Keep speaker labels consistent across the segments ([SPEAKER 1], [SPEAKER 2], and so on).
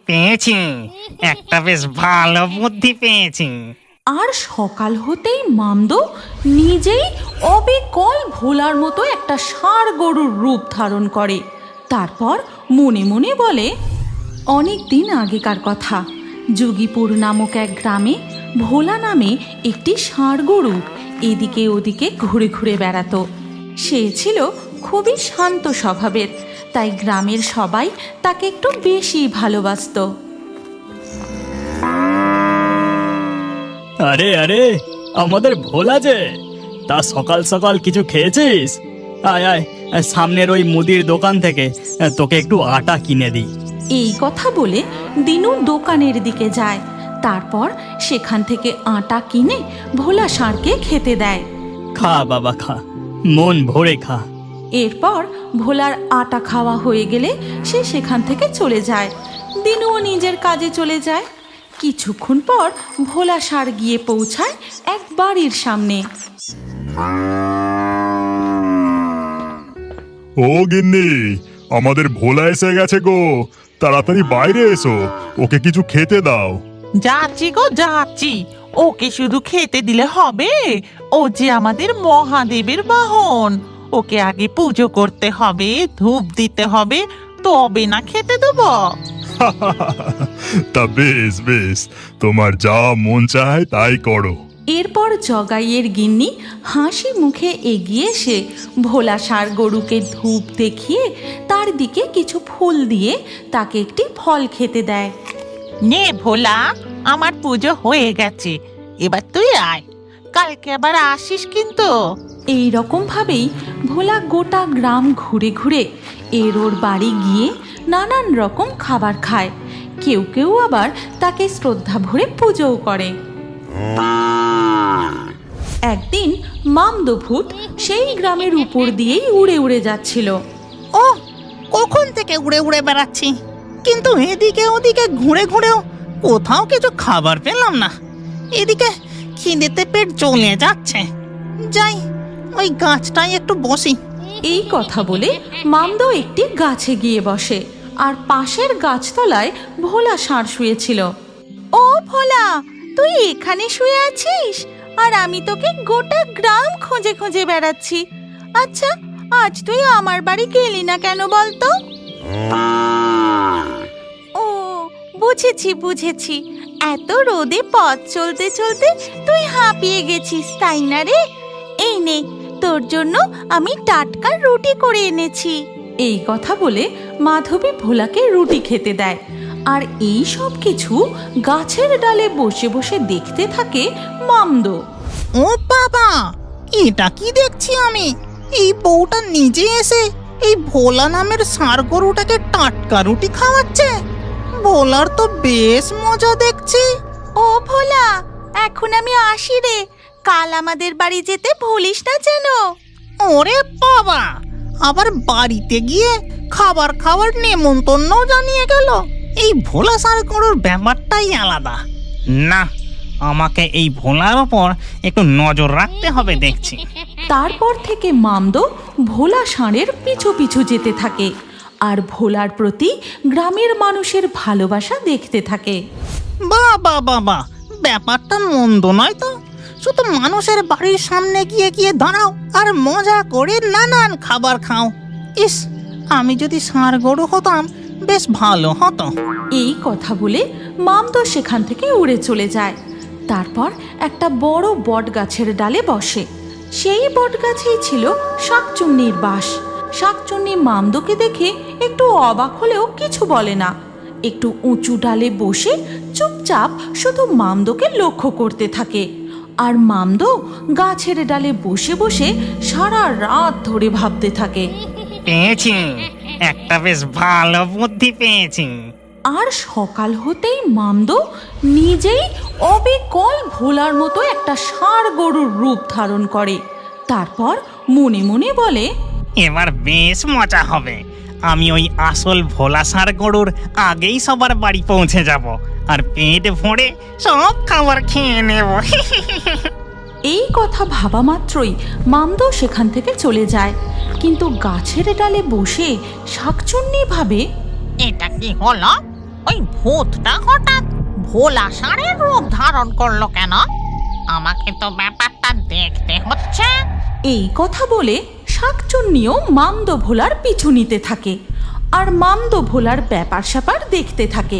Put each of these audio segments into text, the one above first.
[SPEAKER 1] পেয়েছি, একটা বেশ ভালো বুদ্ধি পেয়েছি।
[SPEAKER 2] আর সকাল হতেই মামদো নিজেই অবিকল ভোলার মতো একটা ষাঁড় গরুর রূপ ধারণ করে। তারপর মনে মনে বলে, অনেক দিন আগেকার কথা, যোগীপুর নামক এক গ্রামে ভোলা নামে একটি ষাঁড় গরু এদিকে ওদিকে ঘুরে ঘুরে বেড়াতো। সে ছিল খুবই শান্ত স্বভাবের, তাই গ্রামের সবাই তাকে একটু বেশি ভালোবাসতো।
[SPEAKER 3] আরে আরে, আমাদের ভোলা যে, তা সকাল সকাল কিছু খেয়েছিস? আয় আয়, সামনের ওই মুদির দোকান থেকে তোকে একটু আটা কিনে দিই।
[SPEAKER 2] এই কথা বলে দিনু দোকানের দিকে যায়। তারপর সেখান থেকে আটা কিনে ভোলা ষাঁড়কে খেতে দেয়।
[SPEAKER 3] খা বাবা খা, মন ভরে খা।
[SPEAKER 2] এরপর ভোলার আটা খাওয়া হয়ে গেলে সে সেখান থেকে চলে যায়। দিনুও নিজের কাজে চলে যায়। কিছুক্ষণ পর ভোলা ষাঁড় গিয়ে পৌঁছায় এক বাড়ির সামনে।
[SPEAKER 4] ও গিন্নি, আমাদের ভোলা এসে গেছে গো, তাড়াতাড়ি বাইরে এসো, ওকে কিছু খেতে দাও।
[SPEAKER 5] যাচ্ছি গো যাচ্ছি, ওকে শুধু খেতে দিলে হবে? ও যে আমাদের মহাদেবের বাহন, ওকে আগে পুজো করতে হবে, ধূপ দিতে হবে, তবে না খেতে দেবো।
[SPEAKER 4] তা বেশ বেশ, তোমার যা মন চায় তাই করো।
[SPEAKER 2] এরপর জগাইয়ের গিন্নি হাসি মুখে এগিয়ে এসে ভোলা ষাঁড় গরুকে ধূপ দেখিয়ে তার দিকে কিছু ফুল দিয়ে তাকে একটি ফল খেতে দেয়।
[SPEAKER 5] নে ভোলা, আমার পুজো হয়ে গেছে, এবার তুই আয়, কালকে আবার আসিস কিন্তু।
[SPEAKER 2] এই রকম ভাবেই ভোলা গোটা গ্রাম ঘুরে ঘুরে এর ওর বাড়ি গিয়ে নানান রকম খাবার খায়। কেউ কেউ আবার তাকে শ্রদ্ধা ভরে পুজোও করে। একদিন মামদো ভূত সেই গ্রামের উপর দিয়েই উড়ে উড়ে যাচ্ছিল।
[SPEAKER 5] ও, কখন থেকে উড়ে উড়ে বেড়াচ্ছি, কিন্তু এদিকে ওদিকে ঘুরে ঘুরেও কোথাও কিছু খাবার পেলাম না। এদিকে খিদেতে পেট জ্বলে যাচ্ছে, যাই ওই গাছটায় একটু বসি।
[SPEAKER 2] এই কথা বলে মামদো একটি গাছে গিয়ে বসে, আর পাশের গাছতলায় ভোলা ষাঁড় শুয়েছিল। ও ভোলা, তুই এখানে শুয়ে আছিস আর আমি তোকে গোটা গ্রাম খুঁজে খুঁজে বেড়াচ্ছি। আচ্ছা, আজ তুই আমার বাড়ি গেলি না কেন বলতো? ও, বুঝেছি বুঝেছি, এত রোদে পথ চলতে চলতে তুই হাঁপিয়ে গেছিস, তাই না রে? এই নে, তোর জন্য আমি টাটকা রুটি করে এনেছি। এই কথা বলে মাধবী ভোলাকে রুটি খেতে দেয়। আর এই সব কিছু গাছের ডালে বসে বসে দেখতে থাকে মামদো।
[SPEAKER 5] ও বাবা, এটা কি দেখছি আমি? এই বউটা নিজে এসে এই ভোলা নামের ষাঁড় গরুটাকে টাটকা রুটি খাওয়াচ্ছে। ভোলার তো বেশ মজা দেখছি।
[SPEAKER 2] ও ভোলা, এখন আমি আসি রে, কাল আমাদের বাড়ি যেতে ভুলিস না যেন।
[SPEAKER 5] ওরে বাবা, আবার বাড়িতে গিয়ে খাবার খাওয়ার নেমন্তন্ন জানিয়ে গেল। এই ভোলা ষাঁড় গরুর ব্যাপারটাই আলাদা।
[SPEAKER 1] না, আমাকে এই ভোলার ওপর একটু নজর রাখতে হবে দেখছি।
[SPEAKER 2] তারপর থেকে মামদো ভোলা ষাঁড়ের পিছু পিছু যেতে থাকে আর ভোলার প্রতি গ্রামের মানুষের ভালোবাসা দেখতে থাকে।
[SPEAKER 5] বাবা বাবা, ব্যাপারটা মন্দ নয় তো। শুধু মানুষের বাড়ির সামনে গিয়ে গিয়ে দাঁড়াও আর মজা করে নানান খাবার খাও। ইস, আমি যদি ষাঁড় গরু হতাম বেশ ভালো হতো।
[SPEAKER 2] এই কথা বলে মামদো সেখান থেকে উড়ে চলে যায়। তারপর একটা বড় বট গাছের ডালে বসে। সেই বট গাছেই ছিল শাকচুন্নির বাস। শাকচুন্নি মামদোকে দেখে একটু অবাক হলেও কিছু বলে না। একটু উঁচু ডালে বসে চুপচাপ শুধু মামদোকে লক্ষ্য করতে থাকে। আর মামদো গাছের ডালে বসে বসে সারা রাত ধরে ভাবতে থাকে।
[SPEAKER 1] পেয়েছি, একটা বেশ ভালো বুদ্ধি পেয়েছি।
[SPEAKER 2] আর সকাল হতেই মামদো নিজেই অবিকল ভোলার মতো একটা ষাঁড় গরুর রূপ ধারণ করে। তারপর মনে মনে বলে,
[SPEAKER 1] এবার বেশ মজা হবে। আমি ওই আসল ভোলা ষাঁড় গরুর আগেই সবার বাড়ি পৌঁছে যাব আর পেট ভরে সব খাবার খেয়ে নেব।
[SPEAKER 2] এই কথা ভাবা মাত্রই মামদো সেখান থেকে চলে যায়। কিন্তু গাছের ডালে বসে শাকচুন্নি ভাবে,
[SPEAKER 5] এটা কি হলো?
[SPEAKER 6] ওই ভূতটা হঠাৎ ভোলা ষাঁড়ের রূপ ধারণ করলো কেন? আমাকে তো ব্যাপারটা দেখতে হচ্ছে।
[SPEAKER 2] এই কথা বলে শাকচুন্নিও মামদো ভোলার পিছু নিতে থাকে আর মামদো ভোলার ব্যাপার স্যাপার দেখতে থাকে।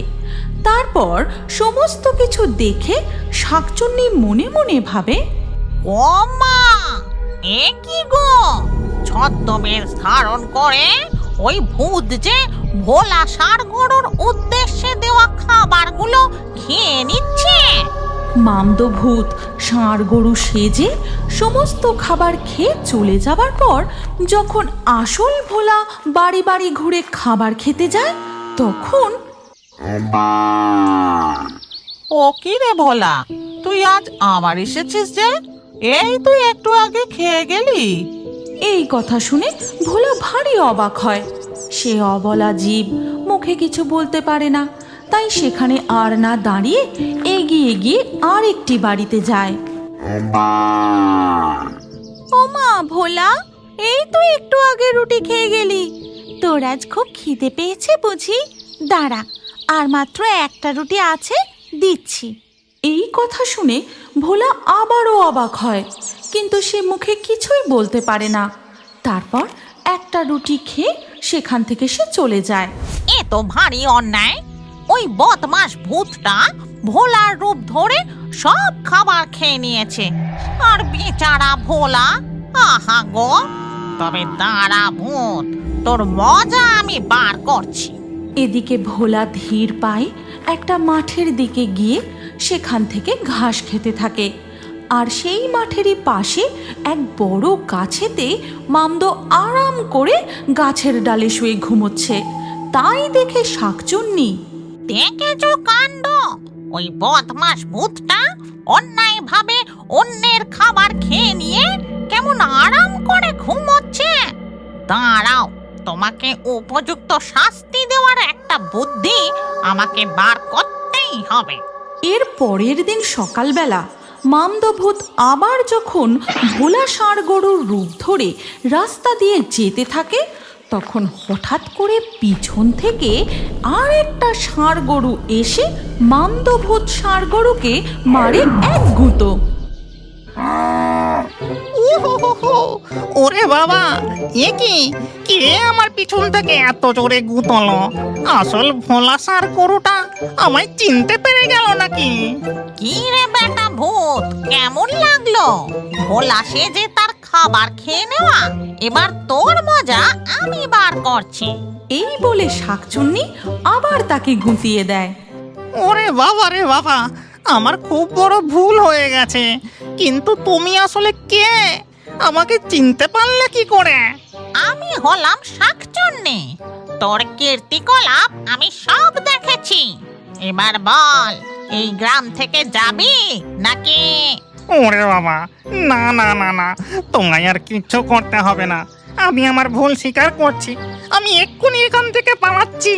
[SPEAKER 2] তারপর সমস্ত কিছু দেখে শাকচুন্নি মনে মনে ভাবে,
[SPEAKER 6] ও মা, এ কি গো, ছদ্মবেশ ধারণ করে ওই ভূত যে ভোলা ষাঁড় গরুর উদ্দেশ্যে দেওয়া খাবারগুলো খেয়ে নিচ্ছে।
[SPEAKER 2] মামদো ভূত ষাঁড় গরু সেজে সমস্ত খাবার খেয়ে চলে যাবার পর যখন আসল ভোলা বাড়ি বাড়ি ঘুরে খাবার খেতে যায় তখন
[SPEAKER 5] ও কি রে ভোলা, তুই আজ আবার এসেছিস যে? এই তুই একটু আগে খেয়ে গেলি।
[SPEAKER 2] এই কথা শুনে ভোলা ভারী অবাক হয়। সে অবলা জীব, মুখে কিছু বলতে পারে না, তাই সেখানে আর না দাঁড়িয়ে এগিয়ে গিয়ে আর একটি বাড়িতে যায়। ও মা ভোলা, এই তুই একটু আগে রুটি খেয়ে গেলি, তোর আজ খুব খিদে পেয়েছে বুঝি? দাঁড়া, আর মাত্র একটা রুটি আছে, দিচ্ছি। এই কথা শুনে ভোলা আবারও অবাক হয়, কিন্তু সে মুখে কিছুই বলতে পারে না। তারপর একটা রুটি খেয়ে সেখান থেকে সে চলে যায়।
[SPEAKER 6] এ তো ভারী অন্যায়। ওই বদমাস ভূতটা ভোলার রূপ ধরে সব খাবার খেয়ে নিয়েছে, আর বেচারা ভোলা, আহা গো। তবে দাঁড়া ভূত, তোর মজা আমি বার করছি।
[SPEAKER 2] এদিকে ভোলা ধীর পায়ে একটা মাঠের দিকে গিয়ে সেখান থেকে ঘাস খেতে থাকে। আর সেই মাঠেরই পাশে এক বড় গাছেতে মামদো আরাম করে গাছের ডালে শুয়ে ঘুমোচ্ছে। তাই দেখে শাকচুন্নি,
[SPEAKER 6] দেখেছো কাণ্ড, ওই বদমাস ভূতটা অন্যায় ভাবে অন্যের খাবার খেয়ে নিয়ে কেমন আরাম করে ঘুমোচ্ছে। দাঁড়াও, তোমাকে উপযুক্ত শাস্তি দেওয়ার একটা বুদ্ধি আমাকে বার করতেই হবে।
[SPEAKER 2] এর পরের দিন সকালবেলা মামদো ভূত আবার যখন ভোলা ষাঁড় গরুর রূপ ধরে রাস্তা দিয়ে যেতে থাকে তখন হঠাৎ করে পিছন থেকে আর একটা ষাঁড় গরু এসে মামদো ভূত ষাঁড় গরুকে মারে এক গুঁতো।
[SPEAKER 5] উহুহুহু, ওরে বাবা, এ কি, কে আমার পিছন থেকে এত জোরে গুতলো? আসল ভোলা ষাঁড় গরুটা আমায় চিনতে পেরে গেল নাকি?
[SPEAKER 6] কি রে বেটা ভূত, কেমন লাগলো ভোলা সেজে তার খাবার খেয়ে নেওয়া? এবার তোর মজা আমি বার করছি।
[SPEAKER 2] এই বলে শাকচুন্নি আবার তাকে গুঁতিয়ে দেয়।
[SPEAKER 5] ওরে বাবা রে বাবা, আমার খুব বড় ভুল হয়ে গেছে। কিন্তু তুমি আসলে কে? আমাকে চিনতে পারলে কি করে?
[SPEAKER 6] আমি হলাম শাকচুন্নি, তোর কীর্তিকলাপ আমি সব দেখেছি। এবার বল, এই গ্রাম থেকে যাবি নাকি?
[SPEAKER 5] ওরে বাবা, না না না না, তোমায় আর কিচ্ছু করতে হবে না। আমি আমার ভুল স্বীকার করছি। আমি এক্ষুনি এখান থেকে পালাচ্ছি।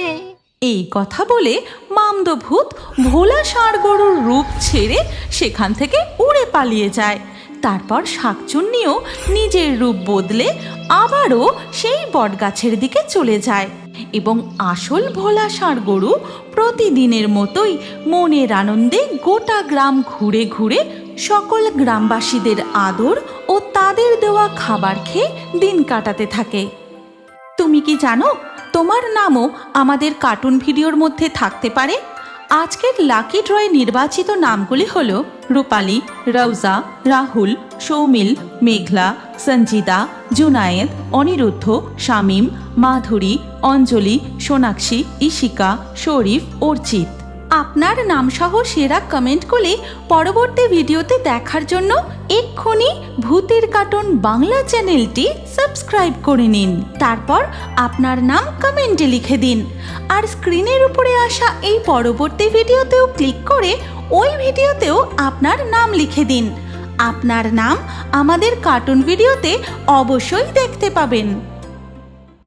[SPEAKER 2] এই কথা বলে মামদো ভূত ভোলা ষাঁড় গরুর রূপ ছেড়ে সেখান থেকে উড়ে পালিয়ে যায়। তারপর শাকচুন্নিও নিজের রূপ বদলে আবারও সেই বটগাছের দিকে চলে যায় এবং আসল ভোলা ষাঁড় গরু প্রতিদিনের মতোই মনের আনন্দে গোটা গ্রাম ঘুরে ঘুরে সকল গ্রামবাসীদের আদর ও তাদের দেওয়া খাবার খেয়ে দিন কাটাতে থাকে। তুমি কি জানো, তোমার নামও আমাদের কার্টুন ভিডিওর মধ্যে থাকতে পারে? আজকের লাকি ড্রয়ে নির্বাচিত নামগুলি হল রূপালী, রওজা, রাহুল, সৌমিল, মেঘলা, সঞ্জিতা, জুনায়েদ, অনিরুদ্ধ, শামীম, মাধুরী, অঞ্জলি, সোনাক্ষী, ইশিকা, শরীফ, অর্চিত। আপনার নামসহ সেরা কমেন্টগুলি পরবর্তী ভিডিওতে দেখার জন্য এক্ষুনি ভূতের কার্টুন বাংলা চ্যানেলটি সাবস্ক্রাইব করে নিন। তারপর আপনার নাম কমেন্টে লিখে দিন আর স্ক্রিনের উপরে আসা এই পরবর্তী ভিডিওতেও ক্লিক করে ওই ভিডিওতেও আপনার নাম লিখে দিন। আপনার নাম আমাদের কার্টুন ভিডিওতে অবশ্যই দেখতে পাবেন।